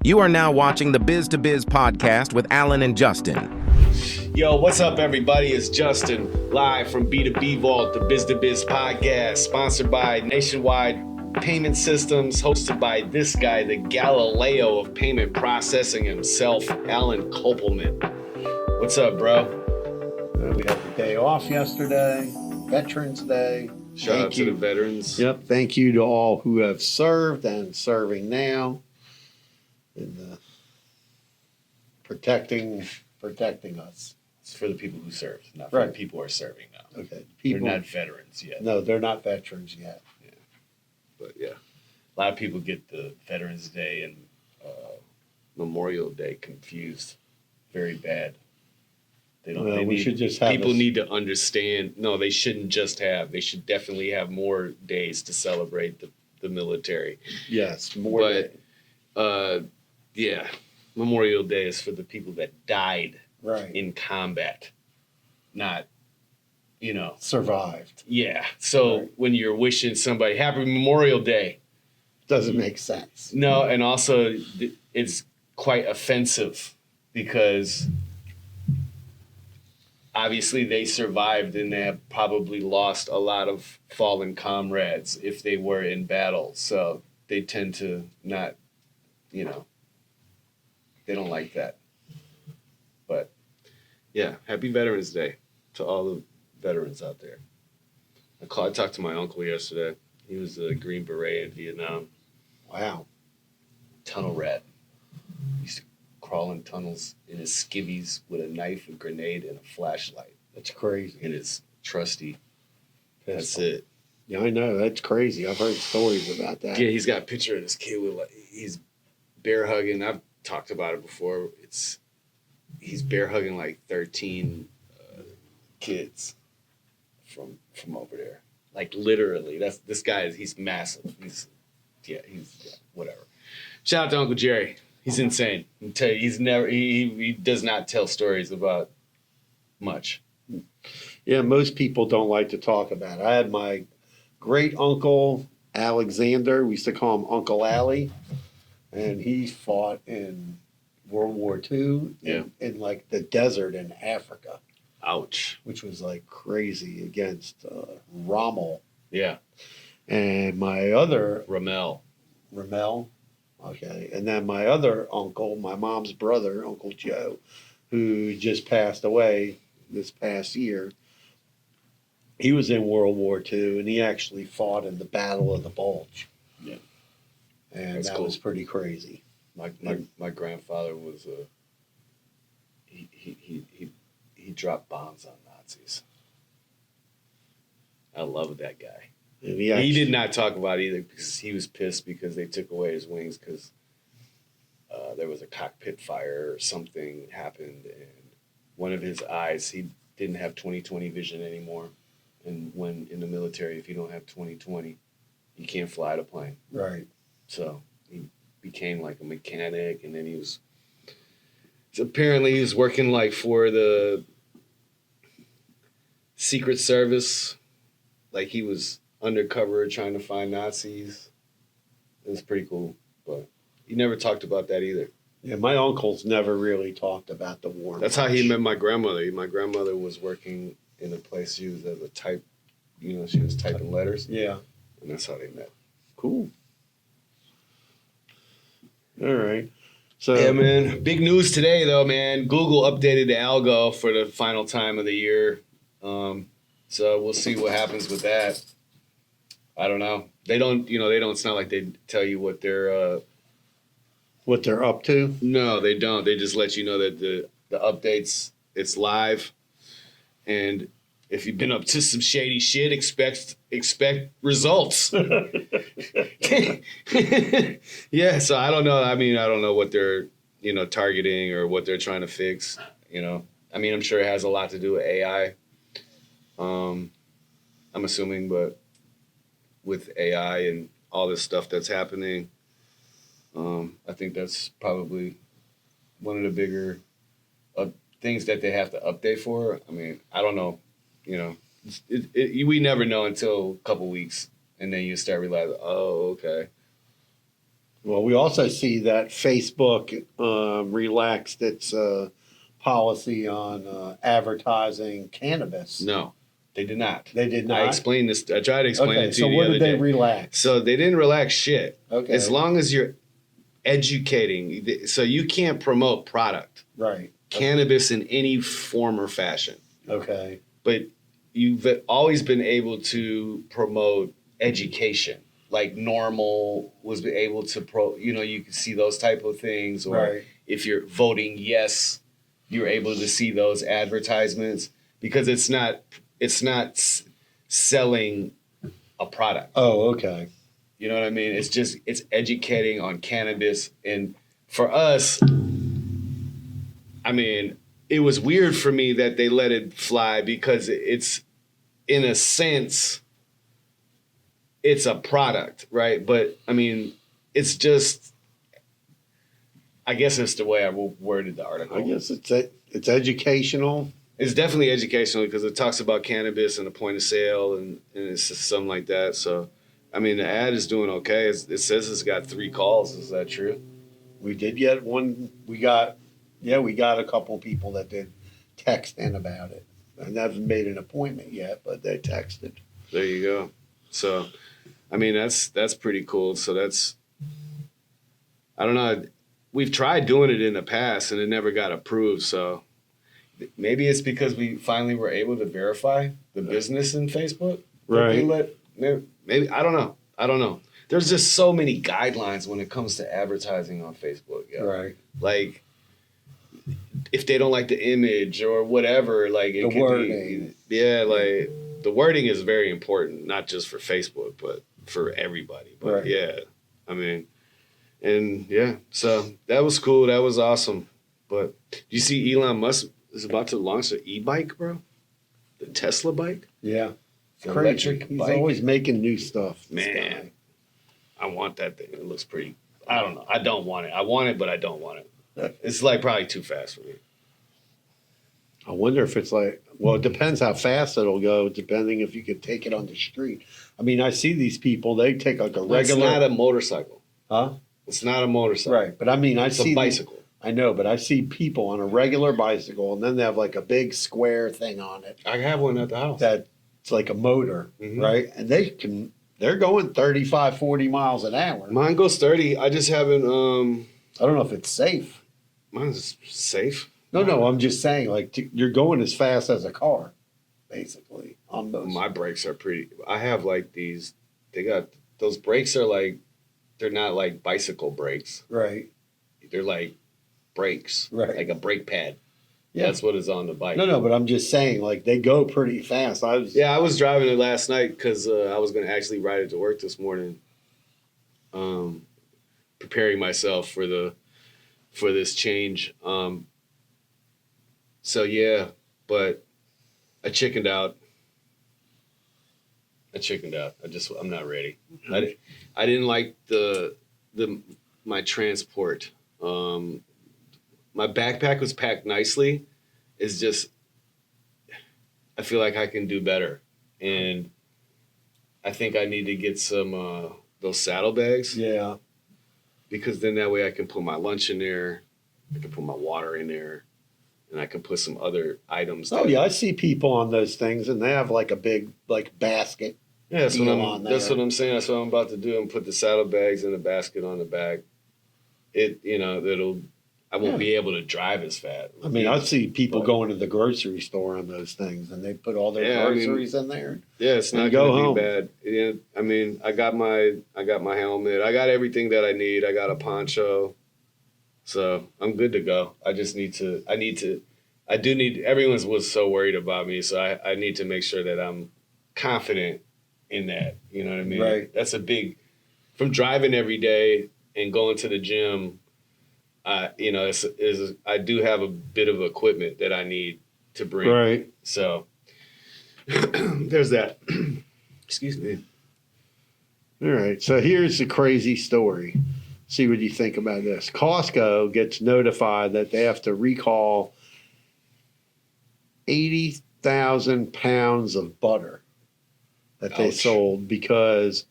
You are now watching the Biz to Biz podcast with Alan and Justin. Yo, what's up, everybody? It's Justin, live from B2B Vault, the Biz to Biz podcast, sponsored by Nationwide Payment Systems, hosted by this guy, the Galileo of payment processing himself, Alan Kopelman. What's up, bro? We had the day off yesterday, Veterans Day. Shout out to the veterans. Yep. Thank you to all who have served and serving now, and protecting us. It's for the people who served, not for the people who are serving now. Okay. They're not veterans yet. No, they're not veterans yet. Yeah. But yeah, a lot of people get the Veterans Day and Memorial Day confused. Very bad. They don't. Well, we should just have people need to understand. No, they shouldn't just have. They should definitely have more days to celebrate the military. Yes, more. But yeah, Memorial Day is for the people that died in combat, not survived. Yeah. So when you're wishing somebody Happy Memorial Day, doesn't make sense. No, and also it's quite offensive because obviously they survived and they have probably lost a lot of fallen comrades if they were in battle. So they tend to not, they don't like that. But yeah, happy Veterans Day to all the veterans out there. I talked to my uncle yesterday. He was a Green Beret in Vietnam. Wow. Tunnel rat. He used to crawl in tunnels in his skivvies with a knife, a grenade, and a flashlight. That's crazy. And his trusty pistol. That's it. Yeah, I know. That's crazy. I've heard stories about that. Yeah, he's got a picture of this kid with he's bear hugging. I've talked about it before. He's bear hugging like 13 kids from over there. Like literally. This guy he's massive. He's whatever. Shout out to Uncle Jerry. He's insane. I tell you, he does not tell stories about much. Yeah, most people don't like to talk about it. I had my great uncle Alexander. We used to call him Uncle Allie, and he fought in World War II in like the desert in Africa. Ouch. Which was like crazy against Rommel. Yeah. And my other Rommel. Okay. And then my other uncle, my mom's brother, Uncle Joe, who just passed away this past year. He was in World War II, and he actually fought in the Battle of the Bulge. Yeah. And That's that cool. was pretty crazy. My grandfather was he dropped bombs on Nazis. I love that guy. He did not talk about it either because he was pissed because they took away his wings because there was a cockpit fire or something happened, and one of his eyes, he didn't have 20/20 vision anymore. And when in the military, if you don't have 20/20, you can't fly the plane. Right. So he became like a mechanic, and then he was working like for the Secret Service, like he was undercover trying to find Nazis. It was pretty cool, but he never talked about that either. Yeah, my uncles never really talked about the war. That's how he met my grandmother. My grandmother was working in a place. She was as a type, she was typing letters. Yeah. And that's how they met. Cool. All right. So yeah, man. Big news today, though, man. Google updated the algo for the final time of the year. So we'll see what happens with that. I don't know. They don't. It's not like they tell you what they're up to. No, they don't. They just let you know that the updates, it's live, and if you've been up to some shady shit, expect results. Yeah, so I don't know. I mean, I don't know what they're, targeting or what they're trying to fix, I mean, I'm sure it has a lot to do with AI. I'm assuming, but with AI and all this stuff that's happening, I think that's probably one of the bigger things that they have to update for. I mean, I don't know. We never know until a couple weeks, and then you start realizing, oh, okay. Well, we also see that Facebook relaxed its policy on advertising cannabis. No, they did not. They did not. I explained this. I tried to explain it to so you the what other did they day. relax? So they didn't relax shit. Okay. As long as you're educating, so you can't promote product, Right. cannabis in any form or fashion. Okay. But you've always been able to promote education. Like Normal was able to you can see those type of things, or Right. if you're voting yes, you're able to see those advertisements because it's not selling a product. Oh, okay. You know what I mean? It's educating on cannabis. And for us, I mean, it was weird for me that they let it fly because it's, in a sense, it's a product, right? But I mean, it's just, I guess it's the way I worded the article. I guess it's educational. It's definitely educational because it talks about cannabis and the point of sale and it's just something like that. So, I mean, the ad is doing okay. It says it's got 3 calls. Is that true? We did get one. We got a couple people that did text in about it. I haven't made an appointment yet, but they texted. There you go. So, I mean, that's pretty cool. So that's, I don't know. We've tried doing it in the past and it never got approved. So maybe it's because we finally were able to verify the business in Facebook. Right. Maybe, I don't know. There's just so many guidelines when it comes to advertising on Facebook. Yeah. Right. Like, if they don't like the image or whatever, like it The wording. like the wording is very important, not just for Facebook, but for everybody. But Right. yeah, I mean, and yeah, so that was cool. That was awesome. But you see, Elon Musk is about to launch an e-bike, bro. The Tesla bike. Yeah. It's An crazy. electric He's bike. always making new stuff. this Man, guy. I want that thing. It looks pretty. I don't know. I don't want it. I want it, but I don't want it. It's like probably too fast for me. I wonder if it's like, well, it depends how fast it'll go, depending if you could take it on the street. I mean, I see these people, they take like a regular. It's not a motorcycle. Huh? It's not a motorcycle. Right. But I mean, It's a bicycle. I know, but I see people on a regular bicycle and then they have like a big square thing on it I have one at the house. that's like a motor, Mhm. right? And they're going 35, 40 miles an hour. Mine goes 30. I just haven't. I don't know if it's safe. Mine's safe. No, I'm just saying, like, you're going as fast as a car, basically, on those. My brakes are pretty. I have like these. They got those brakes are like. They're not like bicycle brakes. Right. They're like brakes. Right. Like a brake pad. Yeah. That's what is on the bike. No, but I'm just saying, like, they go pretty fast. I was driving it last night because I was going to actually ride it to work this morning. Preparing myself for this change. So yeah, but I chickened out. I'm not ready. I didn't like my transport. My backpack was packed nicely. It's just, I feel like I can do better. And I think I need to get some, those saddlebags. Yeah. Because then that way I can put my lunch in there. I can put my water in there. And I can put some other items. Oh, yeah. I see people on those things and they have like a big, like, basket. Yeah, that's what I'm saying. That's what I'm about to do. And put the saddlebags in the basket on the back. I won't be able to drive as fast. I mean, I see people going to the grocery store on those things and they put all their groceries in there. Yeah, it's not going to be bad. Yeah, I mean, I got my helmet. I got everything that I need. I got a poncho. So I'm good to go. Everyone was so worried about me. So I need to make sure that I'm confident in that. You know what I mean? Right. That's from driving every day and going to the gym. I do have a bit of equipment that I need to bring. Right. So there's that. Excuse me. All right. So here's the crazy story. See what you think about this. Costco gets notified that they have to recall 80,000 pounds of butter that they Ouch. sold because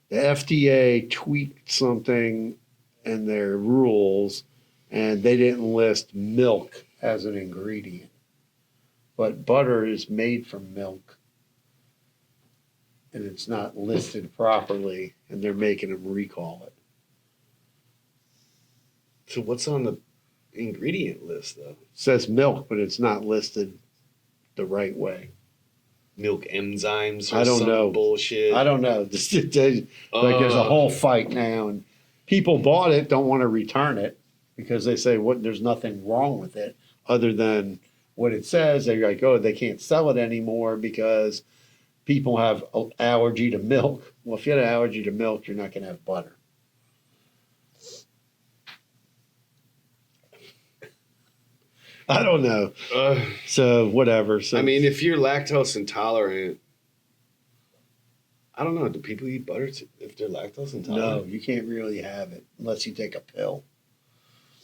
the FDA tweaked something in their rules, and they didn't list milk as an ingredient. But butter is made from milk, and it's not listed properly, and they're making them recall it. So what's on the ingredient list though? It says milk, but it's not listed the right way. Milk enzymes or I don't some know. bullshit. I don't know. Like there's a whole fight now, and people bought it, don't want to return it because they say there's nothing wrong with it other than what it says. They're like, oh, they can't sell it anymore because people have an allergy to milk. Well, if you have an allergy to milk, you're not going to have butter. I don't know. So whatever. So I mean, if you're lactose intolerant, I don't know. Do people eat butter if they're lactose intolerant? no, you can't really have it unless you take a pill.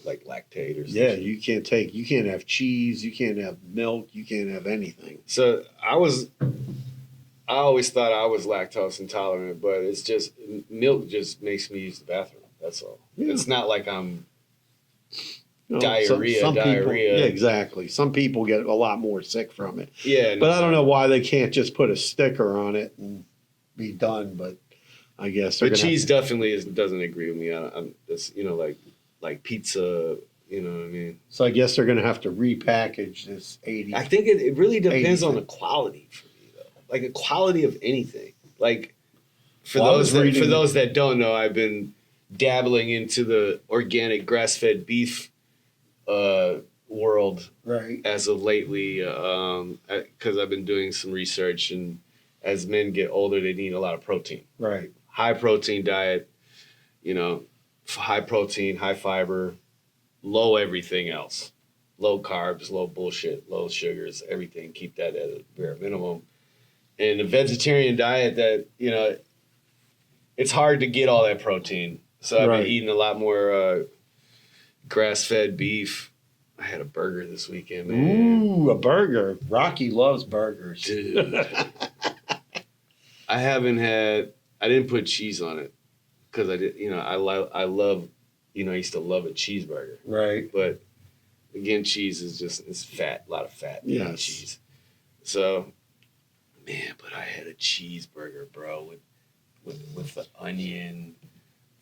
Like lactate or something. Yeah, you can't have cheese, you can't have milk, you can't have anything. So I always thought I was lactose intolerant, but it's just milk just makes me use the bathroom. That's all. Yeah. It's not like I'm No, diarrhea. People, yeah, exactly. Some people get a lot more sick from it. Yeah, But I don't know why they can't just put a sticker on it and be done. But I guess. But cheese definitely doesn't agree with me. I'm it's, like pizza. You know what I mean? So I guess they're going to have to repackage this 80. I think it really depends 80. on the quality for me though. Like the quality of anything. Like for Well, those that don't know, I've been dabbling into the organic grass-fed beef world right. as of lately, because I've been doing some research, and as men get older, they need a lot of protein. Right. High protein diet, high protein, high fiber, low everything else, low carbs, low bullshit, low sugars, everything. Keep that at a bare minimum. And a vegetarian diet that it's hard to get all that protein. So I've been eating a lot more grass-fed beef. I had a burger this weekend, man. Ooh, a burger. Rocky loves burgers. Dude. I didn't put cheese on it because I did, I love, I used to love a cheeseburger. Right. But again, cheese is it's fat, a lot of fat in cheese. So, man, but I had a cheeseburger, bro, with the onion,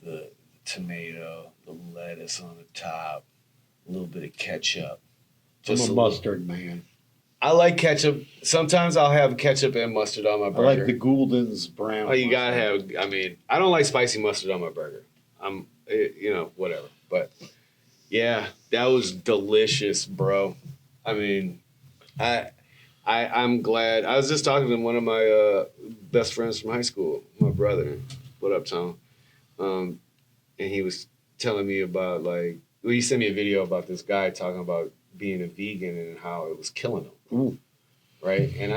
the tomato, the lettuce on the top, a little bit of ketchup. I'm a mustard man. I like ketchup. Sometimes I'll have ketchup and mustard on my burger. I like the Gouldens brown. Oh, you gotta have. I mean, I don't like spicy mustard on my burger. Whatever. But yeah, that was delicious, bro. I mean, I'm glad. I was just talking to one of my best friends from high school, my brother. What up, Tom? And he was telling me about he sent me a video about this guy talking about being a vegan and how it was killing him. Ooh. Right. And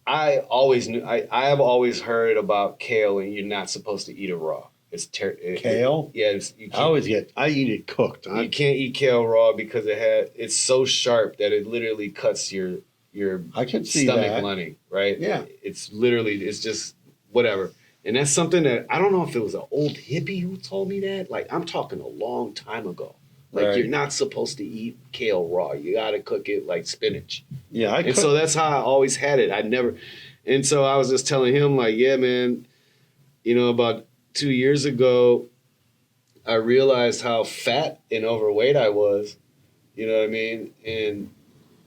I always knew, I have always heard about kale and you're not supposed to eat it raw. It's kale? I eat it cooked. You can't eat kale raw because it's so sharp that it literally cuts your I can see stomach that. lining, right? Yeah. It's just whatever. And that's something that I don't know if it was an old hippie who told me that. Like, I'm talking a long time ago. Like, You're not supposed to eat kale raw. You got to cook it like spinach. Yeah. So that's how I always had it. And so I was just telling him, like, yeah, man, about 2 years ago, I realized how fat and overweight I was. You know what I mean? And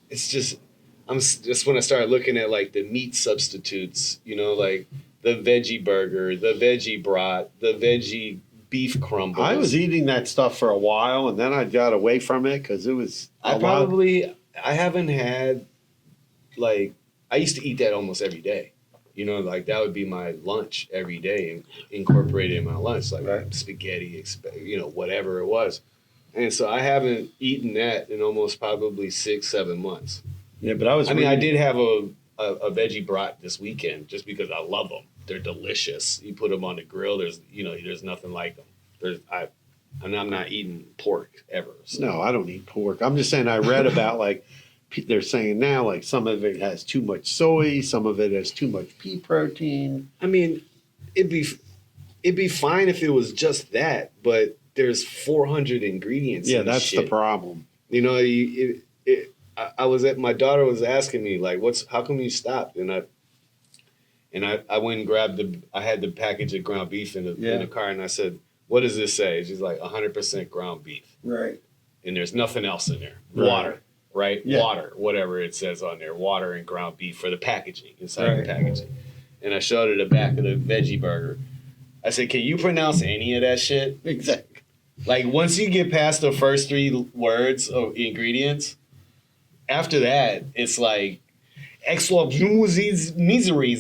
it's just when I started looking at like the meat substitutes, like the veggie burger, the veggie brat, the veggie beef crumbles. I was eating that stuff for a while, and then I got away from it because it was. I haven't had I used to eat that almost every day. That would be my lunch every day and incorporated in my lunch, spaghetti, whatever it was. And so I haven't eaten that in almost probably 6-7 months. Yeah, but I did have a veggie brat this weekend just because I love them. They're delicious. You put them on the grill. There's nothing like them. I'm not eating pork ever. So. No, I don't eat pork. I'm just saying I read about they're saying now some of it has too much soy, some of it has too much pea protein. I mean, it'd it'd be fine if it was just that, but there's 400 ingredients. Yeah, in that's shit. the problem. You know, I was at, my daughter was asking me like, how come you stopped? And I went and grabbed I had the package of ground beef in the car, and I said, what does this say? She's like, 100% ground beef. Right. And there's nothing else in there. Right. Water, right? Yeah. Water, whatever it says on there. Water and ground beef for the packaging, inside the packaging. And I showed her the back of the veggie burger. I said, can you pronounce any of that shit? Exactly. Like, once you get past the first 3 words of ingredients, after that, it's like, miseries.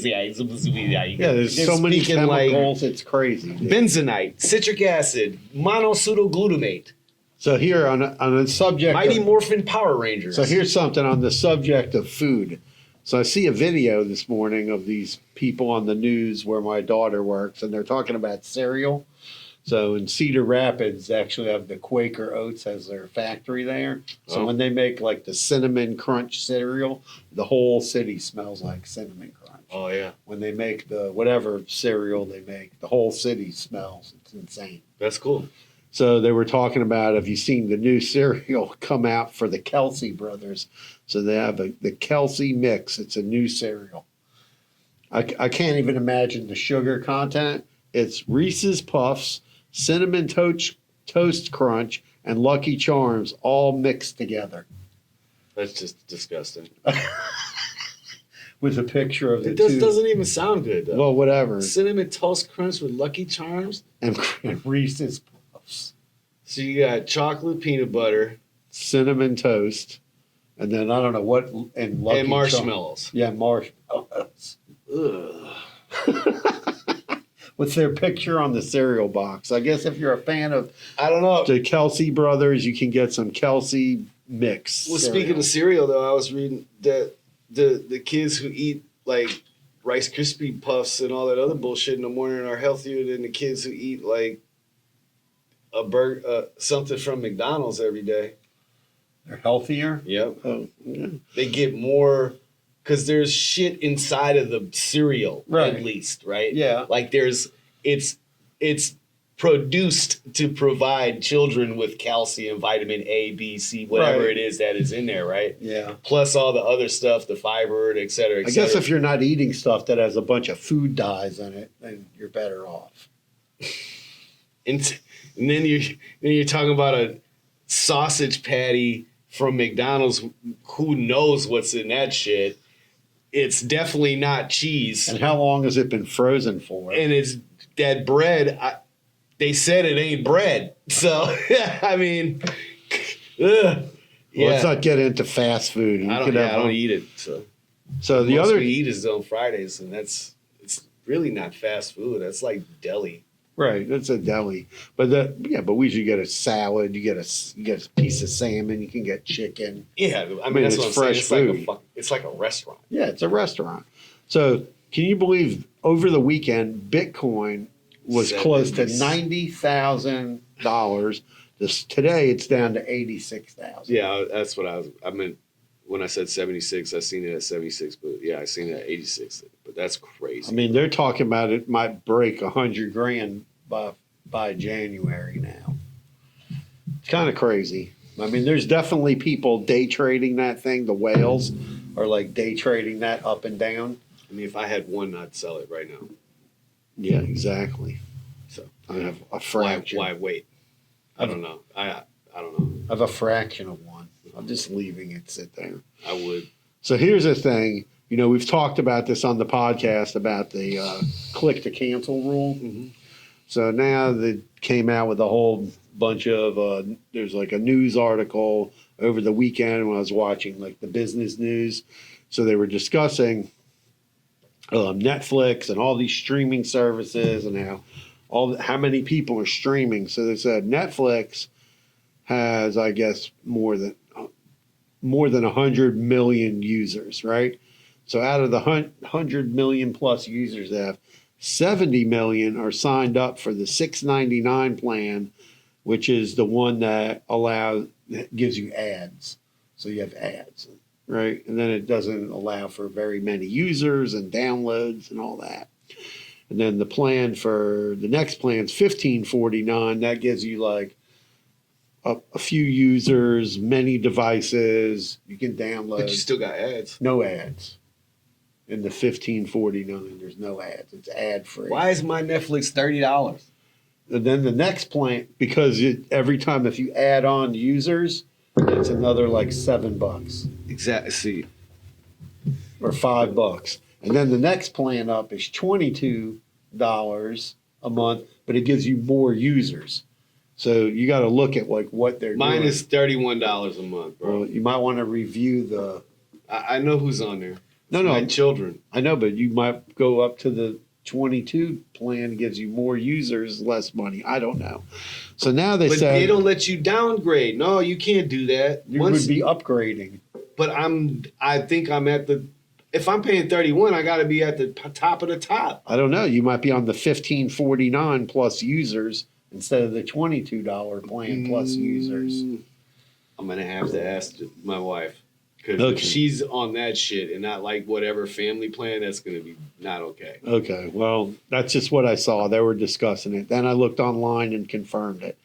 Yeah, there's so many chemicals, it's crazy. Dude. Benzonite, citric acid, monosudoglutamate. So here on the subject Mighty Morphin Power Rangers. So here's something on the subject of food. So I see a video this morning of these people on the news where my daughter works, and they're talking about cereal. So in Cedar Rapids, they actually have the Quaker Oats as their factory there. So when they make like the Cinnamon Crunch cereal, the whole city smells like Cinnamon Crunch. Oh, yeah. When they make the whatever cereal they make, the whole city smells. It's insane. That's cool. So they were talking about, have you seen the new cereal come out for the Kelsey brothers? So they have the Kelsey mix. It's a new cereal. I can't even imagine the sugar content. It's Reese's Puffs, Cinnamon Toast Crunch, and Lucky Charms all mixed together. That's just disgusting. With a picture of it doesn't even sound good, though. Well, whatever. Cinnamon Toast Crunch with Lucky Charms? And Reese's Puffs. So you got chocolate peanut butter. Cinnamon toast. And then I don't know what. And Lucky and marshmallows. Yeah, marshmallows. Ugh. With their picture on the cereal box. I guess if you're a fan of, I don't know, the Kelsey brothers, you can get some Kelsey mix. Well, speaking of cereal, though, I was reading that the kids who eat like Rice Krispie Puffs and all that other bullshit in the morning are healthier than the kids who eat like something from McDonald's every day. They're healthier? Yep. Oh, yeah. They get more. Because there's shit inside of the cereal, right. At least, right? Yeah. Like it's produced to provide children with calcium, vitamin A, B, C, whatever it is that is in there, right? Yeah. Plus all the other stuff, the fiber, et cetera, et I cetera. guess if you're not eating stuff that has a bunch of food dyes in it, then you're better off. And then you're talking about a sausage patty from McDonald's. Who knows what's in that shit? It's definitely not cheese. And how long has it been frozen for? And it's that bread. They said it ain't bread. So, I mean, Let's not get into fast food. I don't eat it. So the other we eat is on Fridays, and it's really not fast food. That's like deli. Right, it's a deli, but we should get a salad. You get a piece of salmon. You can get chicken. Yeah, I mean that's it's what I'm fresh saying. food. It's like a restaurant. Yeah, it's a restaurant. So can you believe over the weekend Bitcoin was close to $90,000. Today it's down to 86,000. Yeah, that's what I meant when I said 76. I seen it at 76, but yeah, I seen it at 86. But that's crazy. I mean, they're talking about it might break $100,000 by January now. It's kind of crazy. I mean, there's definitely people day trading that thing. The whales are like day trading that up and down. I mean, if I had one, I'd sell it right now. Yeah, exactly. So I have a fraction. Why wait? I don't know. I don't know. I have a fraction of one. I'm just leaving it sit there. I would. So here's the thing. You know, we've talked about this on the podcast about the click to cancel rule. Mm-hmm. So now they came out with a whole bunch of, there's like a news article over the weekend when I was watching like the business news. So they were discussing Netflix and all these streaming services and how many people are streaming. So they said Netflix has, I guess, more than 100 million users, right? So out of the 100 million plus users they have, 70 million are signed up for the $6.99 plan, which is the one that gives you ads. So you have ads, right? And then it doesn't allow for very many users and downloads and all that. And then the plan for the next plan is $15.49. That gives you like a few users, many devices. You can download. But you still got ads. No ads. In the $15.49, there's no ads. It's ad free. Why is my Netflix $30? And then the next plan, because every time if you add on users, it's another like $7 Exactly. See, or $5. And then the next plan up is $22 a month, but it gives you more users. So you got to look at like what they're mine doing. is $31 a month, bro. Well, you might want to review the. I know who's on there. No, My children. I know, but you might go up to the 22 plan, gives you more users, less money. I don't know. So now they But said they don't let you downgrade. No, you can't do that. you would be upgrading. But I think I'm at the. If I'm paying 31, I got to be at the top of the top. I don't know. You might be on the $15.49 plus users instead of the $22 plan plus users. I'm gonna have to ask my wife because Okay. if she's on that shit and not like whatever family plan, that's gonna be not okay. Okay, well, that's just what I saw. They were discussing it. Then I looked online and confirmed it.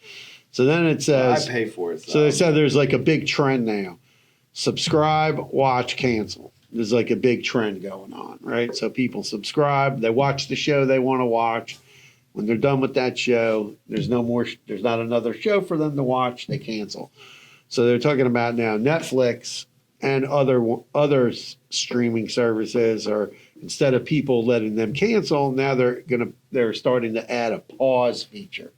So then it says, I pay for it. so they said there's like a big trend now. Subscribe, watch, cancel. There's like a big trend going on, right? So people subscribe, they watch the show they want to watch. When they're done with that show, there's not another show for them to watch, they cancel. So they're talking about now Netflix and other streaming services are, instead of people letting them cancel, now they're starting to add a pause feature.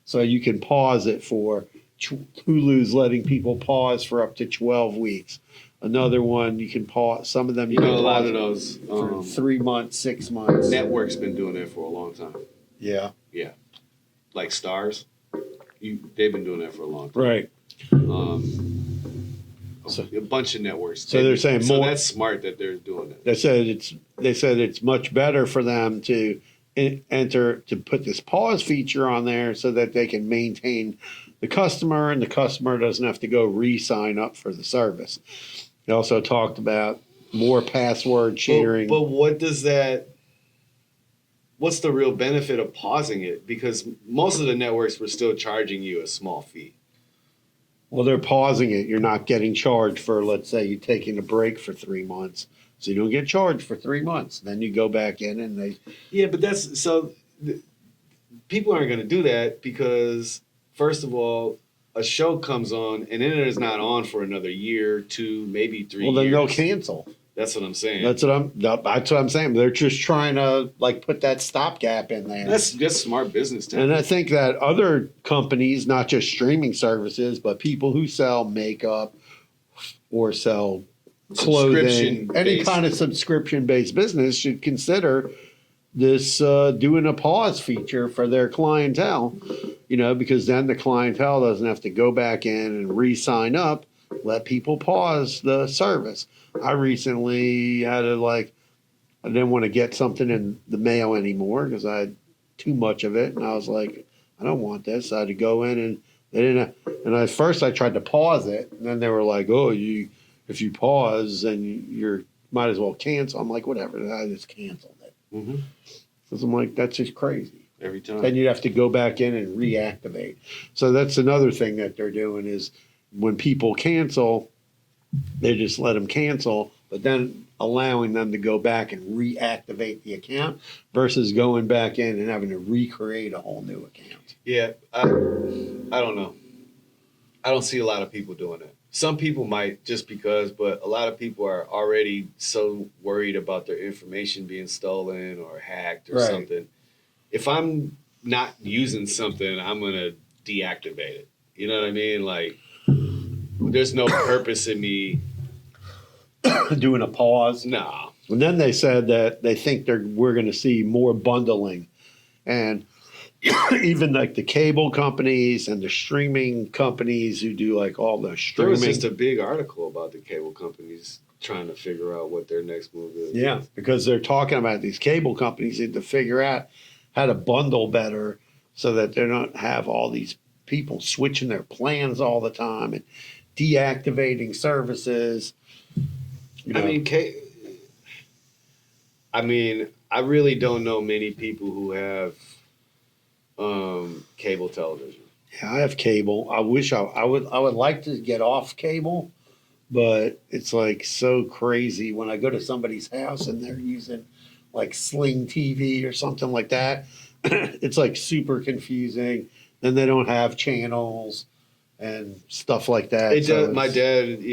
So you can pause it for Hulu's letting people pause for up to 12 weeks. Another one you can pause. Some of them you You know, can a lot pause of those for 3 months, 6 months. networks been doing that for a long time. Yeah. Like Stars, they've been doing that for a long time. Right. A bunch of networks. So they're saying so more. that's smart that they're doing it. They said it's much better for them to put this pause feature on there so that they can maintain the customer and the customer doesn't have to go re-sign up for the service. They also talked about more password sharing. But what's the real benefit of pausing it? Because most of the networks were still charging you a small fee. Well, they're pausing it. You're not getting charged for, let's say, you're taking a break for 3 months. So you don't get charged for 3 months. Then you go back in and they. Yeah, but people aren't going to do that because, first of all, a show comes on and then it's not on for another year, 2, maybe 3 years. Well, then they'll cancel. That's what I'm saying. That's what I'm saying. They're just trying to like put that stopgap in there. That's smart business tactic. And I think that other companies, not just streaming services, but people who sell makeup or sell clothing, any kind of subscription-based business should consider this doing a pause feature for their clientele, because then the clientele doesn't have to go back in and re-sign up, let people pause the service. I recently had I didn't want to get something in the mail anymore because I had too much of it. And I was like, I don't want this. I had to go in and they didn't. And at first I tried to pause it. And then they were like, oh, if you pause, then you might as well cancel. I'm like, whatever. And I just canceled it. Mm-hmm. Because I'm like, that's just crazy. Every time. Then you'd have to go back in and reactivate. So that's another thing that they're doing is when people cancel, they just let them cancel, but then allowing them to go back and reactivate the account versus going back in and having to recreate a whole new account. Yeah, I don't know. I don't see a lot of people doing it. Some people might just because, but a lot of people are already so worried about their information being stolen or hacked or something. If I'm not using something, I'm going to deactivate it. You know what I mean? Like, there's no purpose in me doing a pause. No. And then they said that they think we're going to see more bundling, and even like the cable companies and the streaming companies who do like all the streaming. There was just a big article about the cable companies trying to figure out what their next move is. Yeah, because they're talking about these cable companies need to figure out how to bundle better so that they don't have all these people switching their plans all the time and deactivating services. I mean, I really don't know many people who have cable television. Yeah, I have cable. I wish I would like to get off cable, but it's like so crazy when I go to somebody's house and they're using like Sling TV or something like that. It's like super confusing. Then they don't have channels and stuff like that. It does. My dad,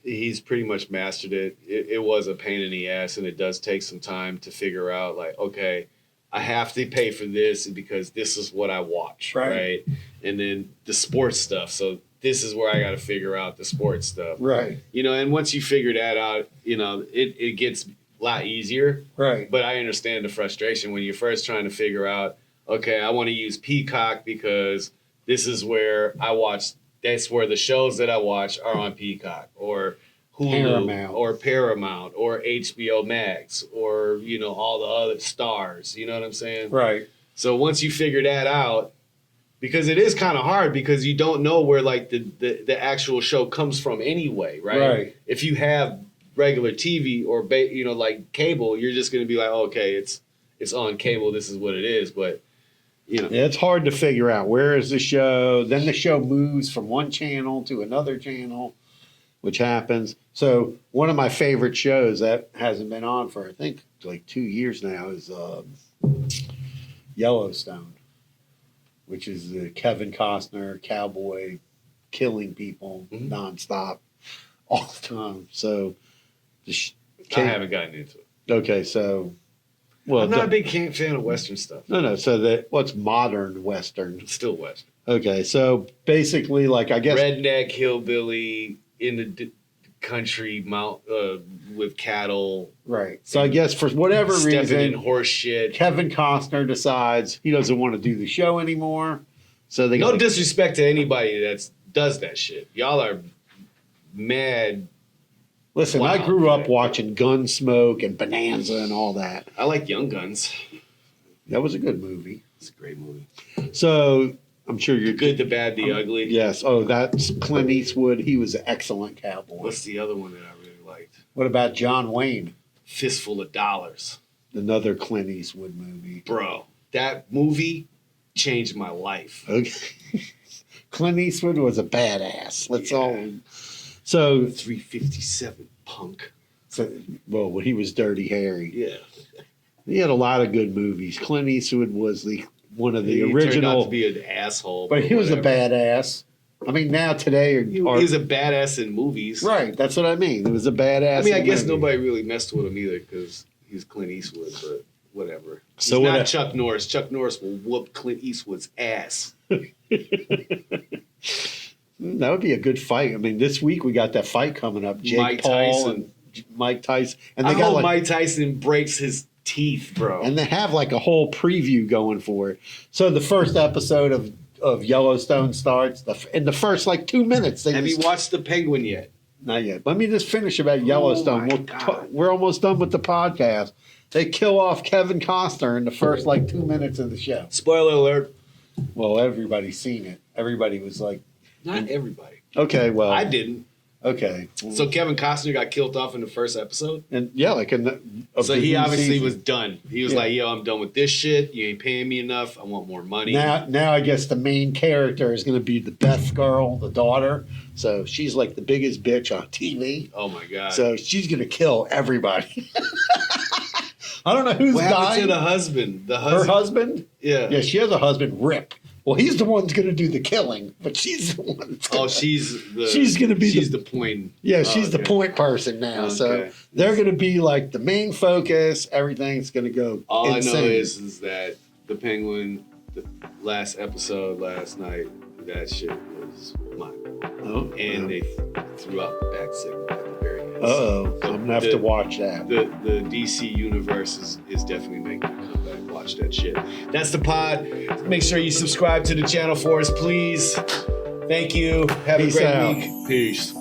he's pretty much mastered it. It was a pain in the ass, and it does take some time to figure out, like, okay, I have to pay for this because this is what I watch, right? And then the sports stuff. So this is where I got to figure out the sports stuff. Right. And once you figure that out, it gets a lot easier. Right. But I understand the frustration when you're first trying to figure out, okay, I want to use Peacock because this is where I watch. That's where the shows that I watch are on Peacock or Hulu Paramount or HBO Max or, all the other stars. You know what I'm saying? Right. So once you figure that out, because it is kind of hard because you don't know where like the actual show comes from anyway, right? Right. If you have regular TV or, like cable, you're just going to be like, okay, it's on cable. This is what it is. But, Yeah, it's hard to figure out where is the show. Then the show moves from one channel to another channel, which happens. So one of my favorite shows that hasn't been on for, I think, like 2 years now is Yellowstone, which is the Kevin Costner cowboy killing people nonstop all the time. So I haven't gotten into it. Okay, so... Well, I'm not a big fan of Western stuff. No. So what's modern Western? It's still Western. Okay, so basically, like I guess redneck hillbilly in the country, with cattle. Right. So I guess for whatever reason, in horse shit. Kevin Costner decides he doesn't want to do the show anymore. So they no disrespect to anybody that does that shit. Y'all are mad. Listen, wow, I grew up watching Gunsmoke and Bonanza and all that. I like Young Guns. That was a good movie. It's a great movie. So I'm sure you're the good, the bad, the ugly. Yes. Oh, that's Clint Eastwood. He was an excellent cowboy. What's the other one that I really liked? What about John Wayne? Fistful of Dollars. Another Clint Eastwood movie. Bro, that movie changed my life. Okay. Clint Eastwood was a badass. Let's all. So 357 punk. So, well, when he was Dirty Harry. Yeah. He had a lot of good movies. Clint Eastwood was one of the he original. Turned out to be an asshole. But he was a badass. I mean, now today. He was a badass in movies. Right. That's what I mean. He was a badass. I mean, I guess nobody really messed with him either because he's Clint Eastwood, but whatever. He's not Chuck Norris. Chuck Norris will whoop Clint Eastwood's ass. That would be a good fight. I mean, this week we got that fight coming up. Jake Mike Paul Tyson. And Mike Tyson. And I hope Mike Tyson breaks his teeth, bro. And they have like a whole preview going for it. So the first episode of Yellowstone starts. In the first like 2 minutes. Have you watched The Penguin yet? Not yet. Let me just finish about Yellowstone. We're almost done with the podcast. They kill off Kevin Costner in the first like 2 minutes of the show. Spoiler alert. Well, everybody's seen it. Everybody was like... Not everybody. Okay, well... I didn't. Okay. So Kevin Costner got killed off in the first episode? And yeah, like so he obviously was done. He was like, yo, I'm done with this shit. You ain't paying me enough. I want more money. Now I guess the main character is going to be the Beth girl, the daughter. So she's like the biggest bitch on TV. Oh, my God. So she's going to kill everybody. I don't know who's dying. What happened to the husband? Her husband? Yeah. Yeah, she has a husband, Rip. Well, he's the one that's going to do the killing, but she's the one that's going to... she's going to be... She's the point... Yeah, she's the point person now. Okay. So they're going to be like the main focus. Everything's going to go All insane. I know is that the Penguin, the last episode last night, that shit was mine. Oh, and they threw out the back signal at the very end. So I'm going to have to watch that. The DC universe is definitely making a comeback. Watch that shit. That's the pod. Make sure you subscribe to the channel for us, please. Thank you. Have a great week. Peace.